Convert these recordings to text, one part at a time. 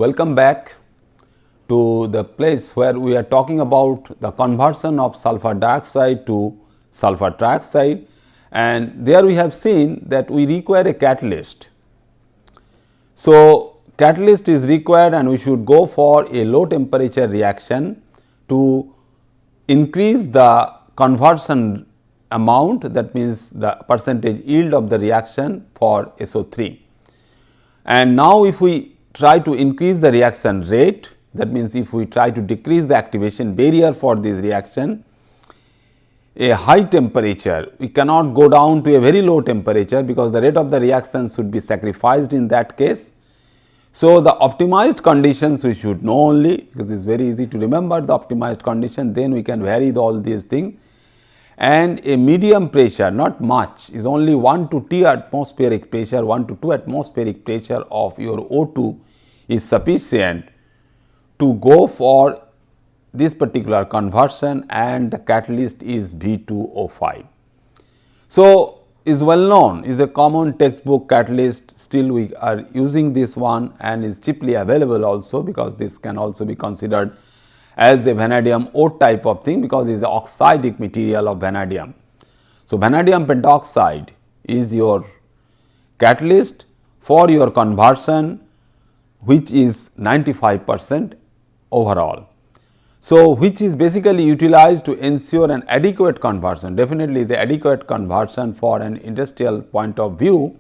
Welcome back to the place where we are talking about the conversion of sulfur dioxide to sulfur trioxide, and there we have seen that we require a catalyst. So, catalyst is required and we should go for a low temperature reaction to increase the conversion amount, that means the percentage yield of the reaction for SO3. And now if we try to increase the reaction rate, that means if we try to decrease the activation barrier for this reaction, a high temperature, we cannot go down to a very low temperature because the rate of the reaction should be sacrificed in that case. So, the optimized conditions we should know only, because it is very easy to remember the optimized condition, then we can vary all these things, and a medium pressure, not much, is only 1 to 2 atmospheric pressure, 1 to 2 atmospheric pressure of your O2 is sufficient to go for this particular conversion, and the catalyst is V2O5. So, is well known, is a common textbook catalyst, still we are using this one and is cheaply available also, because this can also be considered as a vanadium ore type of thing, because it is the oxidic material of vanadium. So, vanadium pentoxide is your catalyst for your conversion, which is 95% overall. So, which is basically utilized to ensure an adequate conversion, definitely the adequate conversion for an industrial point of view.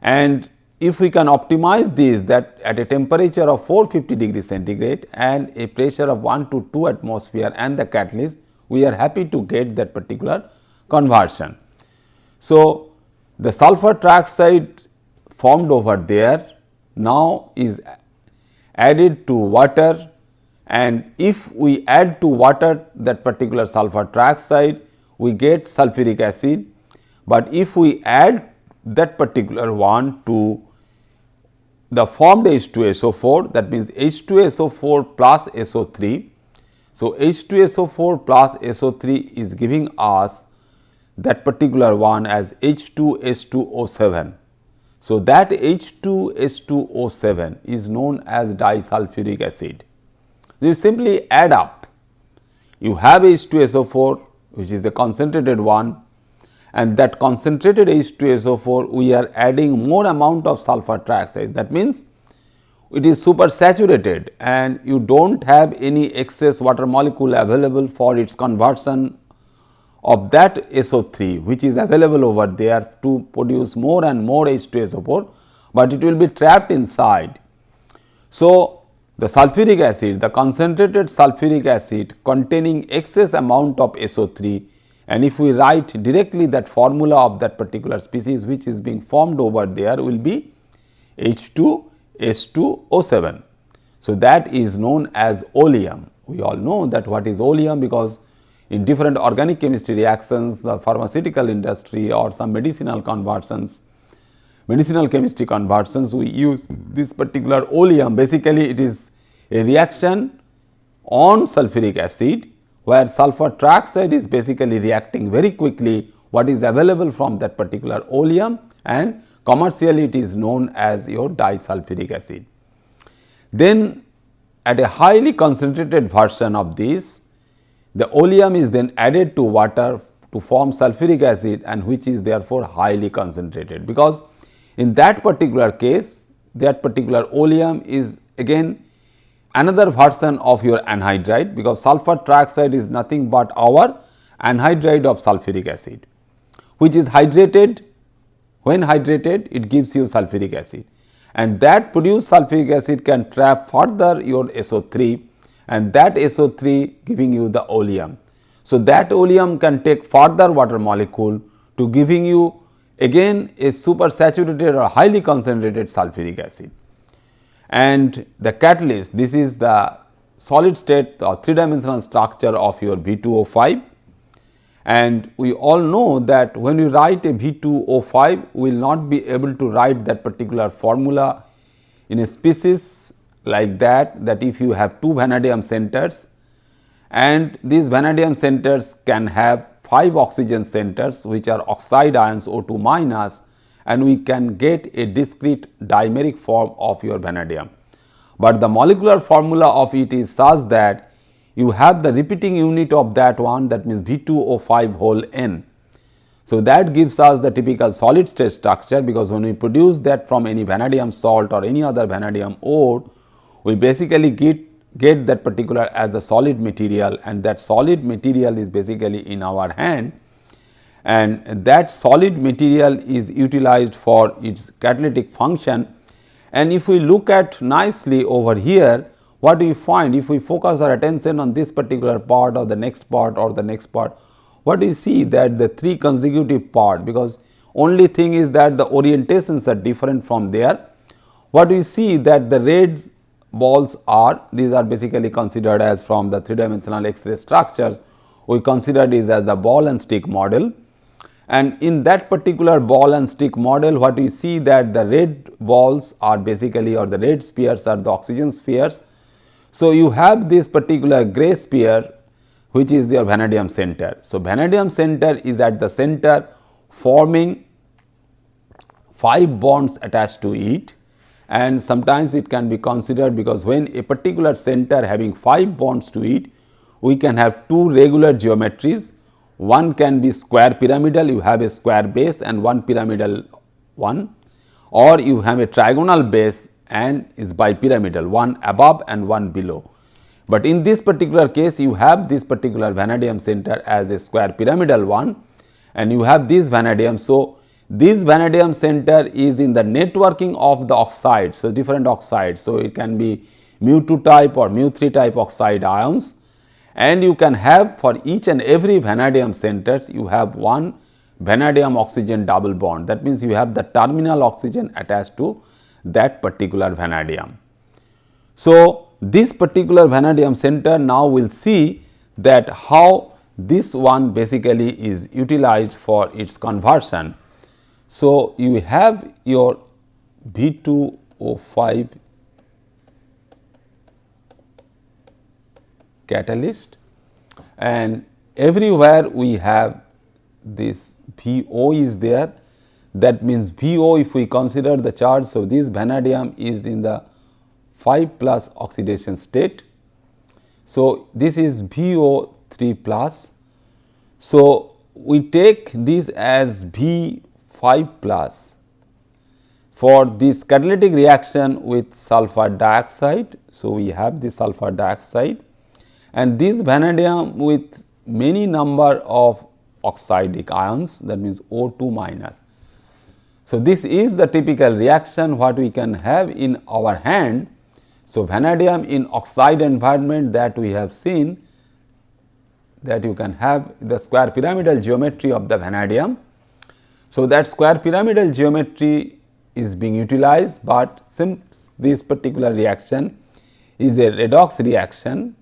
And if we can optimize this, that at a temperature of 450 degrees centigrade and a pressure of 1 to 2 atmosphere and the catalyst, we are happy to get that particular conversion. So, the sulfur trioxide formed over there now is added to water, and if we add to water that particular sulfur trioxide, we get sulfuric acid, but if we add that particular one to the formed H2SO4, that means H2SO4 plus SO3. So, H2SO4 plus SO3 is giving us that particular one as H2S2O7. So, that H2S2O7 is known as disulfuric acid. You simply add up, you have H2SO4, which is the concentrated one, and that concentrated H2SO4 we are adding more amount of sulfur trioxide. That means, it is supersaturated and you do not have any excess water molecule available for its conversion of that SO3, which is available over there to produce more and more H2SO4, but it will be trapped inside. So, the sulfuric acid, the concentrated sulfuric acid containing excess amount of SO3, and if we write directly that formula of that particular species which is being formed over there will be H2S2O7. So, that is known as oleum. We all know that what is oleum, because in different organic chemistry reactions, the pharmaceutical industry or some medicinal conversions, medicinal chemistry conversions, we use this particular oleum. Basically, it is a reaction on sulfuric acid, where sulfur trioxide is basically reacting very quickly what is available from that particular oleum, and commercially it is known as your disulfuric acid. Then at a highly concentrated version of this, the oleum is then added to water to form sulfuric acid, and which is therefore highly concentrated, because in that particular case that particular oleum is again another version of your anhydride, because sulfur trioxide is nothing but our anhydride of sulfuric acid, which is hydrated. When hydrated, it gives you sulfuric acid, and that produced sulfuric acid can trap further your SO3, and that SO3 giving you the oleum. So, that oleum can take further water molecule to giving you again a supersaturated or highly concentrated sulfuric acid. And the catalyst, this is the solid state or 3-dimensional structure of your V2O5, and we all know that when you write a V2O5, we will not be able to write that particular formula in a species like that, that if you have 2 vanadium centers, and these vanadium centers can have 5 oxygen centers which are oxide ions O2 minus, and we can get a discrete dimeric form of your vanadium. but the molecular formula of it is such that you have the repeating unit of that one, that means V2O5 whole n. So, that gives us the typical solid state structure, because when we produce that from any vanadium salt or any other vanadium ore, we basically get that particular as a solid material, and that solid material is basically in our hand, and that solid material is utilized for its catalytic function. And if we look at nicely over here, what do we find? If we focus our attention on this particular part or the next part or the next part, what do you see? That the three consecutive part, because only thing is that the orientations are different from there. What do you see? That the red balls are, these are basically considered as from the three dimensional X-ray structures, we consider this as the ball and stick model. And in that particular ball and stick model, what you see that the red balls are basically, or the red spheres are the oxygen spheres. So, you have this particular gray sphere which is your vanadium center. So, vanadium center is at the center forming 5 bonds attached to it, and sometimes it can be considered, because when a particular center having 5 bonds to it, we can have 2 regular geometries. One can be square pyramidal, you have a square base and one pyramidal one, or you have a trigonal base and is bipyramidal, one above and one below. But in this particular case, you have this particular vanadium center as a square pyramidal one, and you have this vanadium. So, this vanadium center is in the networking of the oxides, so different oxides. So, it can be mu2 type or mu3 type oxide ions, and you can have for each and every vanadium centers, you have one vanadium oxygen double bond. That means, you have the terminal oxygen attached to that particular vanadium. So, this particular vanadium center, now we will see that how this one basically is utilized for its conversion. So, you have your V2O5 catalyst, and everywhere we have this VO is there. That means, VO, if we consider the charge, so this vanadium is in the 5 plus oxidation state. So, this is VO3 plus. So, we take this as V5 plus for this catalytic reaction with sulfur dioxide. So, we have this sulfur dioxide, and this vanadium with many number of oxidic ions, that means O2 minus. So, this is the typical reaction what we can have in our hand. So, vanadium in oxide environment, that we have seen that you can have the square pyramidal geometry of the vanadium. So, that square pyramidal geometry is being utilized, but since this particular reaction is a redox reaction,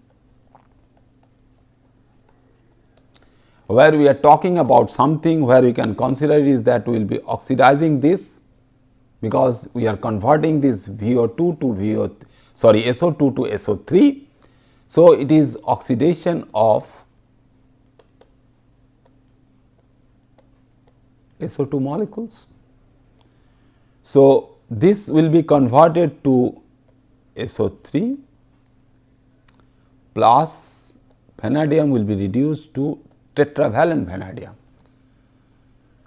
where we are talking about something where we can consider is that we will be oxidizing this, because we are converting this VO2 to SO2 to SO3. So, it is oxidation of SO2 molecules. So, this will be converted to SO3 plus vanadium will be reduced to tetravalent vanadium.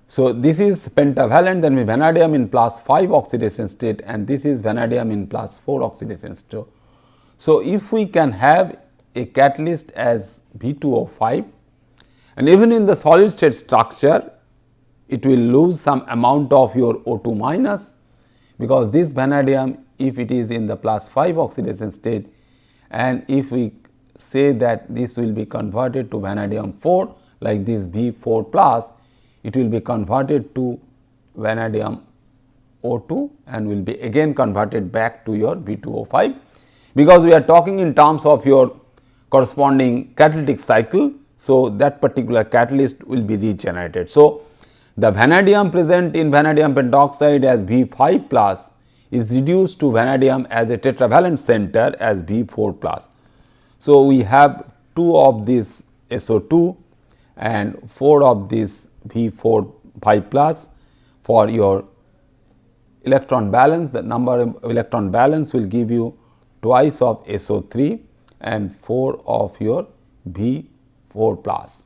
So, this is pentavalent, then vanadium in plus 5 oxidation state, and this is vanadium in plus 4 oxidation state. So, if we can have a catalyst as V2O5, and even in the solid state structure, it will lose some amount of your O2 minus, because this vanadium, if it is in the plus 5 oxidation state, and if we say that this will be converted to vanadium 4 like this V4 plus, it will be converted to vanadium O2 and will be again converted back to your V2O5, because we are talking in terms of your corresponding catalytic cycle. So, that particular catalyst will be regenerated. So, the vanadium present in vanadium pentoxide as V5 plus is reduced to vanadium as a tetravalent center as V4 plus. So, we have 2 of this SO2 and 4 of this V4 5 plus for your electron balance. The number of electron balance will give you twice of SO3 and 4 of your V4 plus.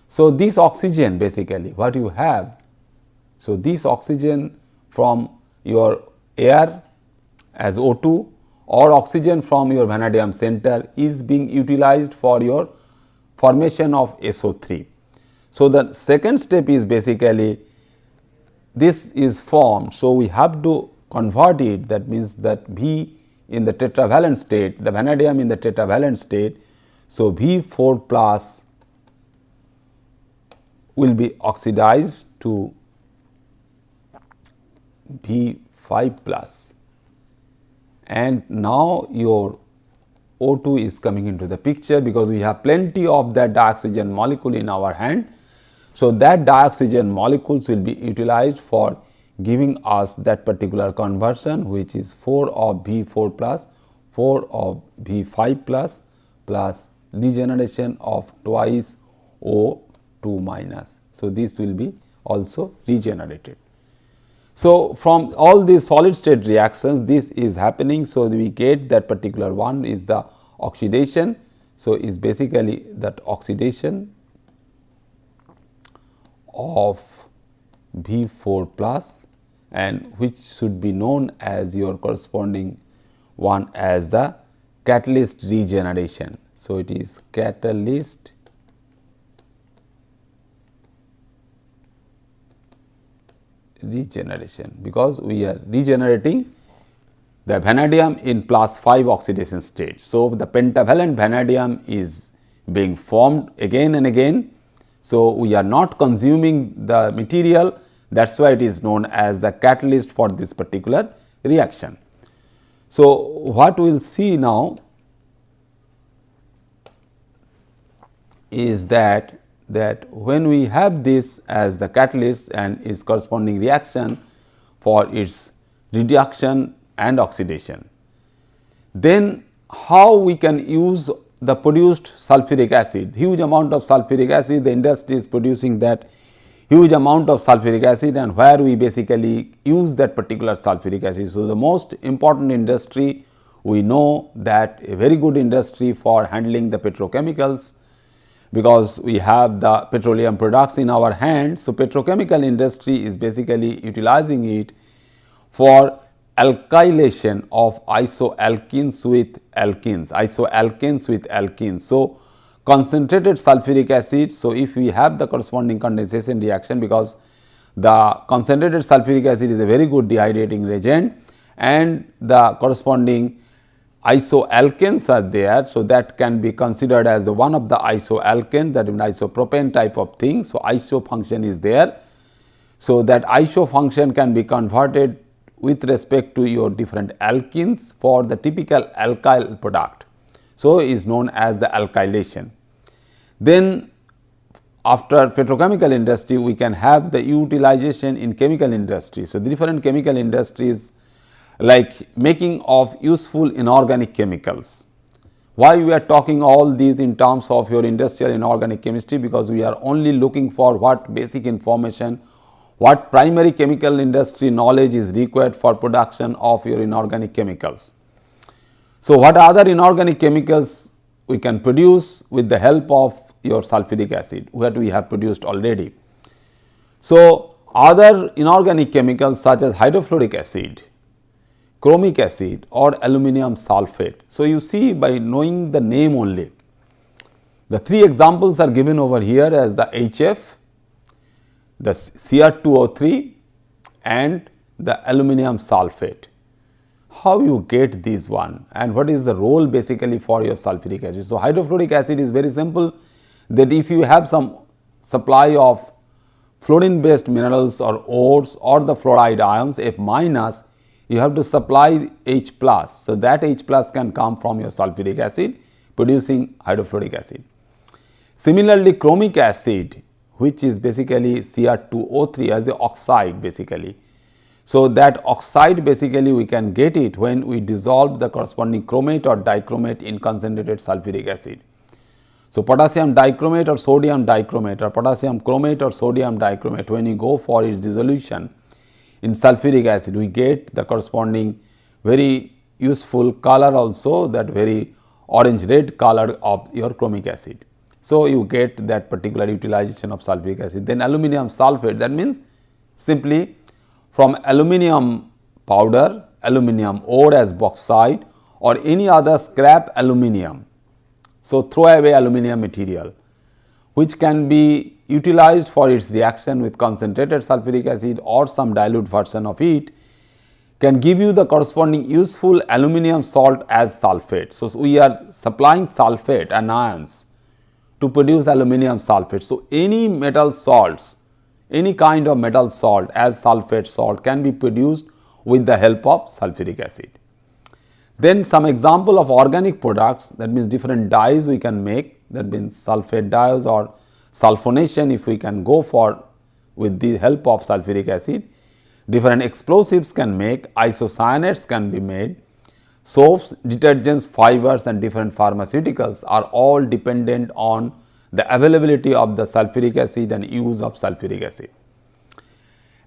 So, this oxygen basically what you have. So, this oxygen from your air as O2 or oxygen from your vanadium center is being utilized for your formation of SO3. So, the second step is basically this is formed. So, we have to convert it, that means that V in the tetravalent state, the vanadium in the tetravalent state. So, V4 plus will be oxidized to V5 plus, and now your O2 is coming into the picture because we have plenty of that dioxygen molecule in our hand. So, that dioxygen molecules will be utilized for giving us that particular conversion, which is 4 of V4 plus, 4 of V5 plus, plus degeneration of twice O2 minus. So, this will be also regenerated. So, from all these solid state reactions this is happening. So, we get that particular one is the oxidation. So, is basically that oxidation of V4 plus, and which should be known as your corresponding one as the catalyst regeneration. So, it is catalyst regeneration, because we are regenerating the vanadium in +5 oxidation state. So, the pentavalent vanadium is being formed again and again. So, we are not consuming the material, that is why it is known as the catalyst for this particular reaction. So, what we will see now is that when we have this as the catalyst and its corresponding reaction for its reduction and oxidation, then how we can use the produced sulfuric acid, huge amount of sulfuric acid, the industry is producing that huge amount of sulfuric acid, and where we basically use that particular sulfuric acid. So, the most important industry we know that a very good industry for handling the petrochemicals, because we have the petroleum products in our hand. So, petrochemical industry is basically utilizing it for alkylation of isoalkenes with alkenes, So, concentrated sulfuric acid. So, if we have the corresponding condensation reaction, because the concentrated sulfuric acid is a very good dehydrating reagent and the corresponding isoalkanes are there. So, that can be considered as one of the isoalkane, that is isopropane type of thing. So, iso function is there. So, that iso function can be converted with respect to your different alkenes for the typical alkyl product. So, is known as the alkylation. Then after petrochemical industry we can have the utilization in chemical industry. So, the different chemical industries like making of useful inorganic chemicals. Why we are talking all these in terms of your industrial inorganic chemistry? Because we are only looking for what basic information, what primary chemical industry knowledge is required for production of your inorganic chemicals. So, what other inorganic chemicals we can produce with the help of your sulfuric acid, what we have produced already. So, other inorganic chemicals such as hydrofluoric acid, chromic acid or aluminum sulfate. So, you see by knowing the name only, the three examples are given over here as the HF, the Cr2O3 and the aluminum sulfate. How you get these one and what is the role basically for your sulfuric acid? So, hydrofluoric acid is very simple, that if you have some supply of fluorine based minerals or ores or the fluoride ions F minus, you have to supply H plus. So, that H plus can come from your sulfuric acid producing hydrofluoric acid. Similarly, chromic acid, which is basically Cr2O3 as a oxide basically. So, that oxide basically we can get it when we dissolve the corresponding chromate or dichromate in concentrated sulfuric acid. So, potassium dichromate or sodium dichromate or potassium chromate or sodium dichromate, when you go for its dissolution in sulfuric acid, we get the corresponding very useful color also, that very orange red color of your chromic acid. So, you get that particular utilization of sulfuric acid. Then aluminum sulfate, that means simply from aluminum powder, aluminum ore as bauxite or any other scrap aluminum. So, throw away aluminum material which can be utilized for its reaction with concentrated sulfuric acid or some dilute version of it, can give you the corresponding useful aluminum salt as sulfate. So, we are supplying sulfate and ions to produce aluminum sulfate. So, any metal salts, any kind of metal salt as sulfate salt can be produced with the help of sulfuric acid. Then some example of organic products, that means different dyes we can make, that means sulfate dyes or sulfonation if we can go for with the help of sulfuric acid. Different explosives can make, isocyanates can be made, soaps, detergents, fibers and different pharmaceuticals are all dependent on the availability of the sulfuric acid and use of sulfuric acid.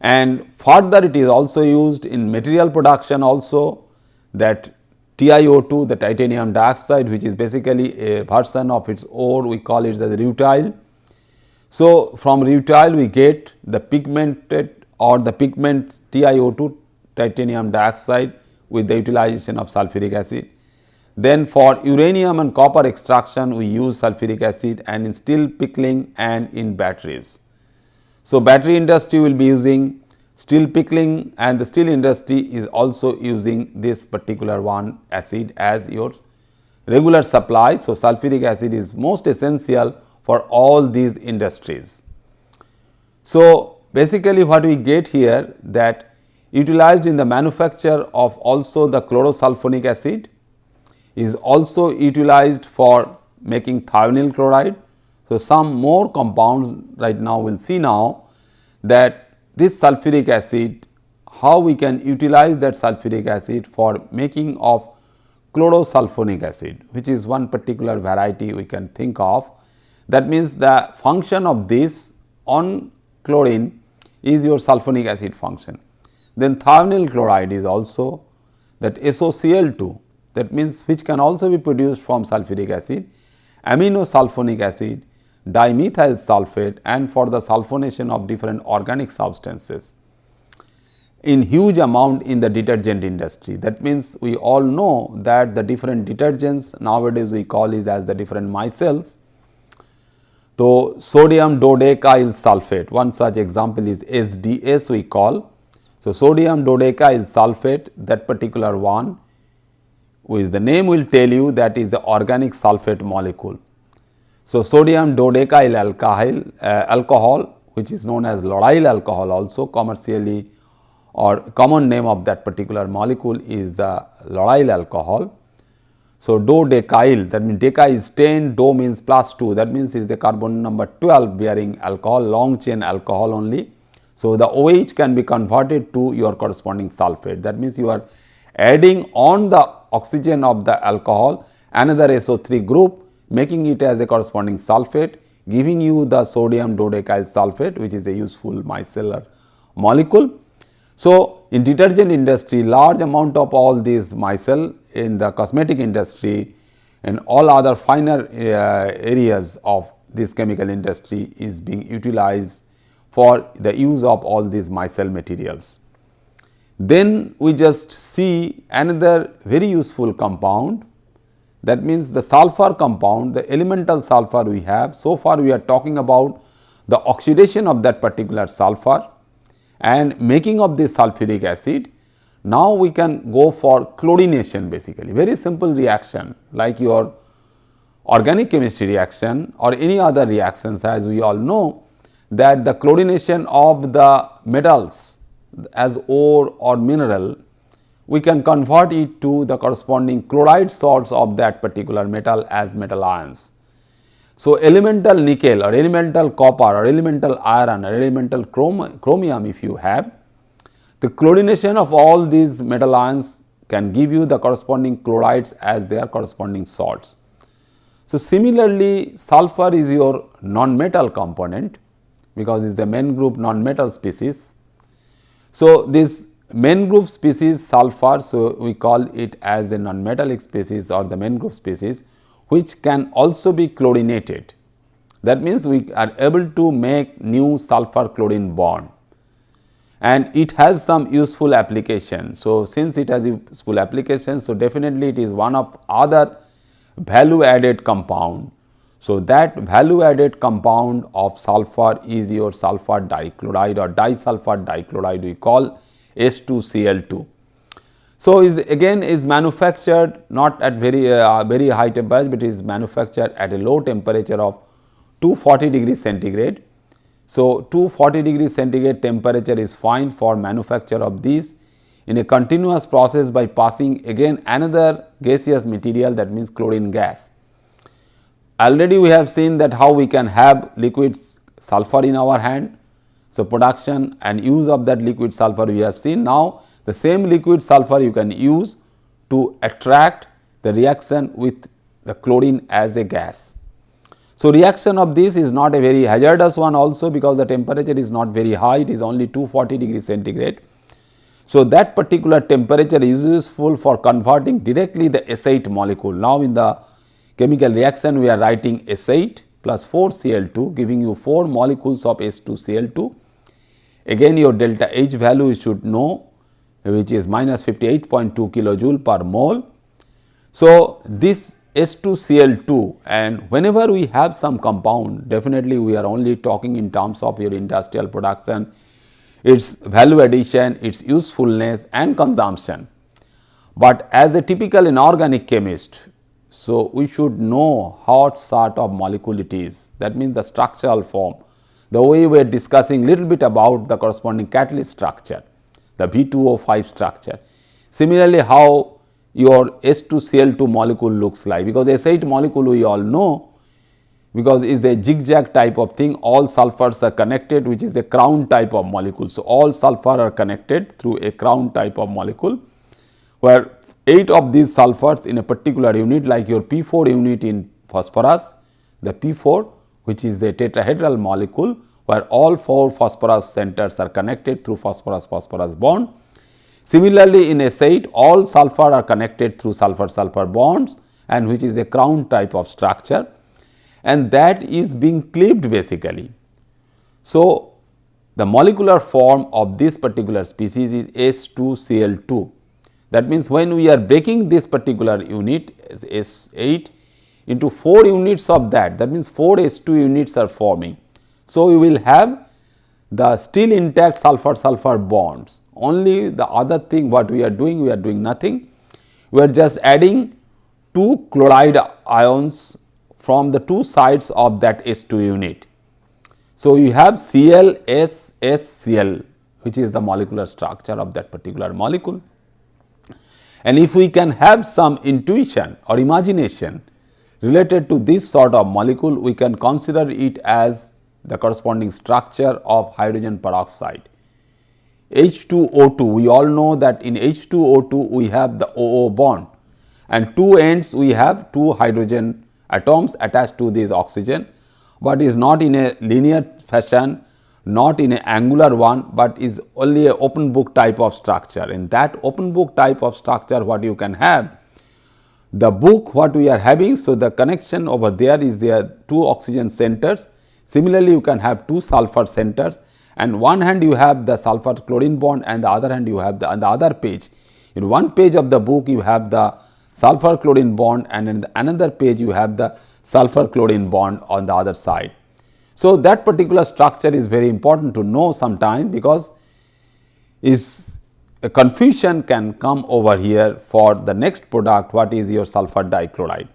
And further it is also used in material production also, that TiO2, the titanium dioxide, which is basically a version of its ore, we call it as rutile. So, from rutile we get the pigmented or the pigment TiO2, titanium dioxide, with the utilization of sulfuric acid. Then for uranium and copper extraction we use sulfuric acid, and in steel pickling and in batteries. So, battery industry will be using steel pickling, and the steel industry is also using this particular one acid as your regular supply. So, sulfuric acid is most essential for all these industries. So, basically what we get here, that utilized in the manufacture of also the chlorosulfonic acid, is also utilized for making thionyl chloride. So, some more compounds right now we will see now, that this sulfuric acid, how we can utilize that sulfuric acid for making of chlorosulfonic acid, which is one particular variety we can think of. That means, the function of this on chlorine is your sulfonic acid function. Then thionyl chloride is also that S2Cl2, that means which can also be produced from sulfuric acid, aminosulfonic acid, dimethyl sulfate, and for the sulfonation of different organic substances in huge amount in the detergent industry. That means, we all know that the different detergents nowadays we call it as the different micelles. So, sodium dodecyl sulfate, one such example is SDS we call. So, sodium dodecyl sulfate, that particular one, which the name will tell you, that is the organic sulfate molecule. So, sodium dodecyl alcohol, which is known as lauryl alcohol also commercially, or common name of that particular molecule is the lauryl alcohol. So, dodecyl, that means deca is 10, do means plus 2, that means it is a carbon number 12 bearing alcohol, long chain alcohol only. So, the OH can be converted to your corresponding sulfate, that means you are adding on the oxygen of the alcohol another SO3 group, making it as a corresponding sulfate, giving you the sodium dodecyl sulfate, which is a useful micellar molecule. So, in detergent industry, large amount of all these micelle, in the cosmetic industry and all other finer areas of this chemical industry is being utilized for the use of all these micelle materials. Then we just see another very useful compound, that means the sulfur compound, the elemental sulfur we have. So far we are talking about the oxidation of that particular sulfur and making of this sulfuric acid. Now we can go for chlorination, basically very simple reaction like your organic chemistry reaction or any other reactions, as we all know that the chlorination of the metals as ore or mineral, we can convert it to the corresponding chloride salts of that particular metal as metal ions. So, elemental nickel or elemental copper or elemental iron or elemental chromium if you have, the chlorination of all these metal ions can give you the corresponding chlorides as their corresponding salts. So, similarly sulfur is your non-metal component because it is the main group non-metal species. So, this main group species sulfur, so we call it as a non-metallic species or the main group species, which can also be chlorinated. That means, we are able to make new sulfur chlorine bond, and it has some useful application. So, since it has useful application, so definitely it is one of other value added compound. So, that value added compound of sulfur is your sulfur dichloride or disulfur dichloride, we call S2Cl2. So, is manufactured not at very high temperature, but is manufactured at a low temperature of 240 degrees centigrade. So, 240 degrees centigrade temperature is fine for manufacture of these in a continuous process by passing again another gaseous material, that means chlorine gas. Already we have seen that how we can have liquid sulfur in our hand. So, production and use of that liquid sulfur we have seen. Now, the same liquid sulfur you can use to attract the reaction with the chlorine as a gas. So, reaction of this is not a very hazardous one also, because the temperature is not very high, it is only 240 degrees centigrade. So, that particular temperature is useful for converting directly the S8 molecule. Now, in the chemical reaction we are writing S8 plus 4Cl2, giving you 4 molecules of S2Cl2. Again your delta H value you should know, which is minus 58.2 kilojoule per mole. So, this S2Cl2, and whenever we have some compound, definitely we are only talking in terms of your industrial production, its value addition, its usefulness and consumption. But as a typical inorganic chemist, so we should know what sort of molecule it is, that means the structural form. The way we are discussing little bit about the corresponding catalyst structure, the V2O5 structure. Similarly, how your S2Cl2 molecule looks like, because S8 molecule we all know, because it is a zigzag type of thing, all sulfurs are connected, which is a crown type of molecule. So, all sulfur are connected through a crown type of molecule, where 8 of these sulfurs in a particular unit, like your P4 unit in phosphorus, the P4, which is a tetrahedral molecule, where all 4 phosphorus centers are connected through phosphorus-phosphorus bond. Similarly, in S8 all sulfur are connected through sulfur-sulfur bonds, and which is a crown type of structure, and that is being cleaved basically. So, the molecular form of this particular species is S2Cl2. That means, when we are breaking this particular unit S8 into 4 units of that means 4 S2 units are forming. So, we will have the still intact sulfur-sulfur bonds. Only the other thing what we are doing nothing, we are just adding 2 chloride ions from the 2 sides of that S2 unit. So, you have Cl, S, S, Cl, which is the molecular structure of that particular molecule. And if we can have some intuition or imagination related to this sort of molecule, we can consider it as the corresponding structure of hydrogen peroxide. H2O2, we all know that in H2O2 we have the OO bond, and 2 ends we have 2 hydrogen atoms attached to this oxygen, but is not in a linear fashion, not in an angular one, but is only a open book type of structure. In that open book type of structure, what you can have, the book what we are having, so the connection over there is there 2 oxygen centers. Similarly, you can have 2 sulfur centers, and one hand you have the sulfur chlorine bond, and the other hand you have on the other page. In one page of the book you have the sulfur chlorine bond, and in another page you have the sulfur chlorine bond on the other side. So, that particular structure is very important to know sometime, because is a confusion can come over here for the next product, what is your sulfur dichloride.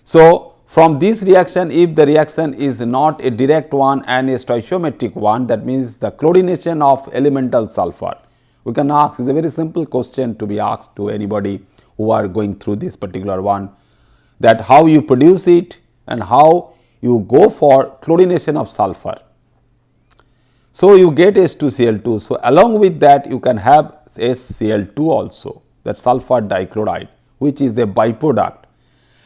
So, from this reaction, if the reaction is not a direct one and a stoichiometric one, that means the chlorination of elemental sulfur, we can ask, is a very simple question to be asked to anybody who are going through this particular one, that how you produce it and how you go for chlorination of sulfur. So, you get S2Cl2. So, along with that you can have SCl2 also, that sulfur dichloride, which is a byproduct.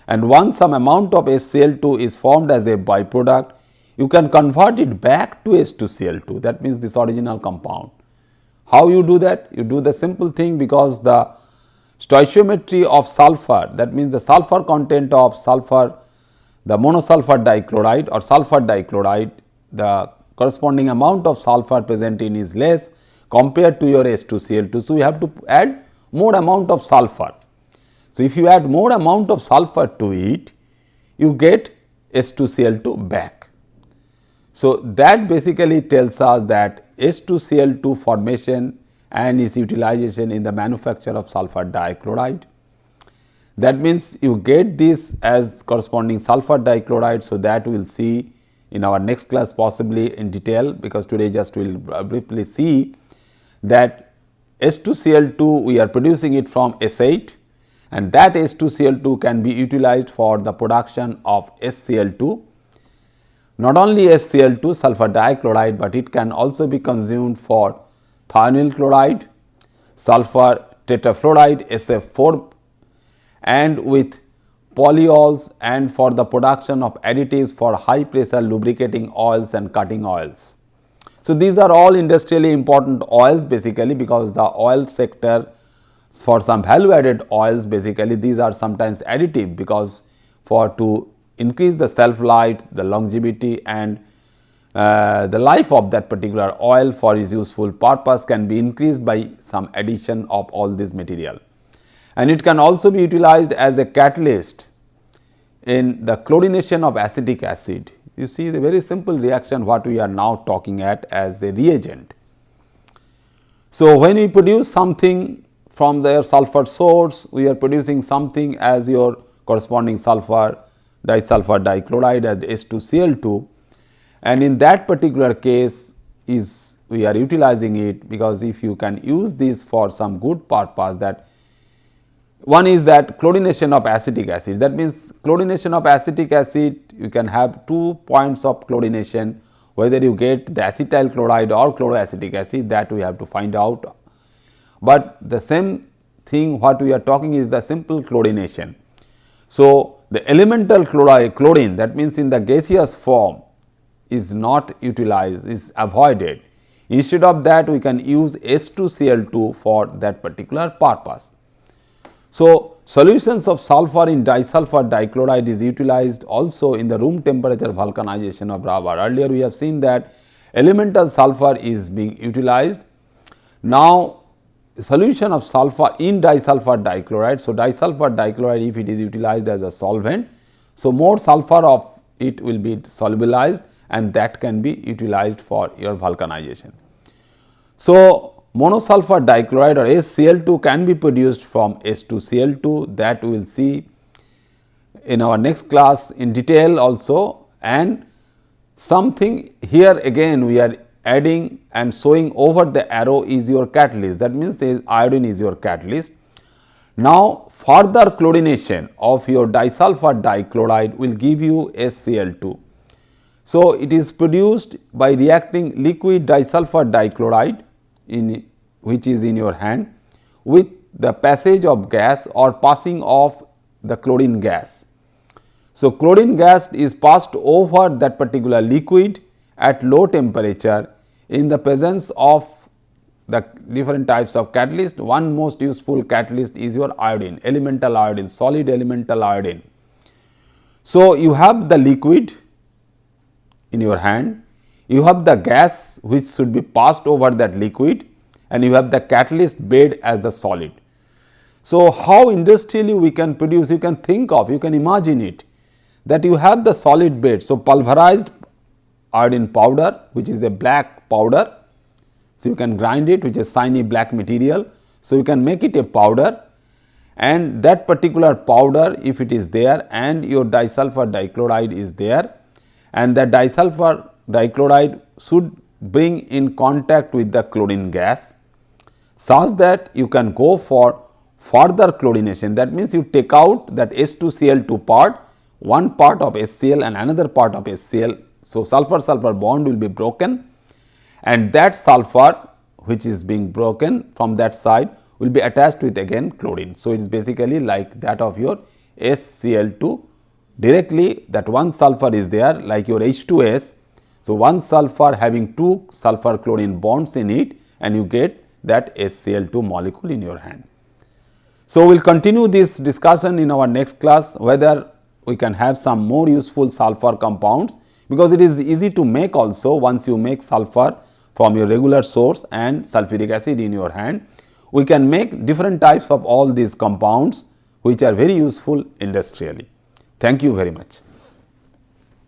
And once some amount of SCl2 is formed as a byproduct, you can convert it back to S2Cl2, that means this original compound. How you do that? You do the simple thing, because the stoichiometry of sulfur, that means the sulfur content of sulfur, the monosulfur dichloride or sulfur dichloride, the corresponding amount of sulfur present in is less compared to your S2Cl2. So, you have to add more amount of sulfur. So, if you add more amount of sulfur to it, you get S2Cl2 back. So, that basically tells us that S2Cl2 formation and its utilization in the manufacture of sulfur dichloride. That means, you get this as corresponding sulfur dichloride. So, that we will see in our next class possibly in detail, because today just we will briefly see that S2Cl2 we are producing it from S8, and that S2Cl2 can be utilized for the production of SCl2. Not only SCl2 sulfur dichloride, but it can also be consumed for thionyl chloride, sulfur tetrafluoride SF4, and with polyols, and for the production of additives for high pressure lubricating oils and cutting oils. So, these are all industrially important oils basically, because the oil sector for some value added oils basically these are sometimes additive, because for to increase the shelf life, the longevity and the life of that particular oil for its useful purpose can be increased by some addition of all this material. And it can also be utilized as a catalyst in the chlorination of acetic acid. You see the very simple reaction what we are now talking at as a reagent. So, when we produce something from their sulfur source, we are producing something as your corresponding sulfur disulfur dichloride as S2Cl2, and in that particular case is we are utilizing it, because if you can use this for some good purpose, that one is that chlorination of acetic acid. That means, chlorination of acetic acid you can have 2 points of chlorination, whether you get the acetyl chloride or chloroacetic acid, that we have to find out. But the same thing what we are talking is the simple chlorination. So, the elemental chlorine, that means in the gaseous form, is not utilized, is avoided. Instead of that, we can use S2Cl2 for that particular purpose. So, solutions of sulfur in disulfur dichloride is utilized also in the room temperature vulcanization of rubber. Earlier we have seen that elemental sulfur is being utilized. Now, solution of sulfur in disulfur dichloride. So, disulfur dichloride if it is utilized as a solvent, so more sulfur of it will be solubilized, and that can be utilized for your vulcanization. So, monosulfur dichloride or SCl2 can be produced from S2Cl2, that we will see in our next class in detail also. And something here again we are adding and showing over the arrow is your catalyst, that means iodine is your catalyst. Now, further chlorination of your disulfur dichloride will give you SCl2. So, it is produced by reacting liquid disulfur dichloride in which is in your hand with the passage of gas or passing of the chlorine gas. So, chlorine gas is passed over that particular liquid at low temperature in the presence of the different types of catalyst. One most useful catalyst is your iodine, elemental iodine, solid elemental iodine. So, you have the liquid in your hand, you have the gas which should be passed over that liquid, and you have the catalyst bed as the solid. So, how industrially we can produce, you can think of, you can imagine it, that you have the solid bed. So, pulverized iodine powder which is a black powder. So, you can grind it, which is shiny black material. So, you can make it a powder, and that particular powder if it is there and your disulfur dichloride is there, and the disulfur dichloride should bring in contact with the chlorine gas, such that you can go for further chlorination. That means, you take out that S2Cl2 part, one part of HCl and another part of HCl. So, sulfur sulfur bond will be broken, and that sulfur which is being broken from that side will be attached with again chlorine. So, it is basically like that of your SCl2 directly, that one sulfur is there like your H2S. So, one sulfur having two sulfur chlorine bonds in it, and you get that SCl2 molecule in your hand. So, we will continue this discussion in our next class, whether we can have some more useful sulfur compounds, because it is easy to make also once you make sulfur from your regular source and sulfuric acid in your hand. We can make different types of all these compounds which are very useful industrially. Thank you very much.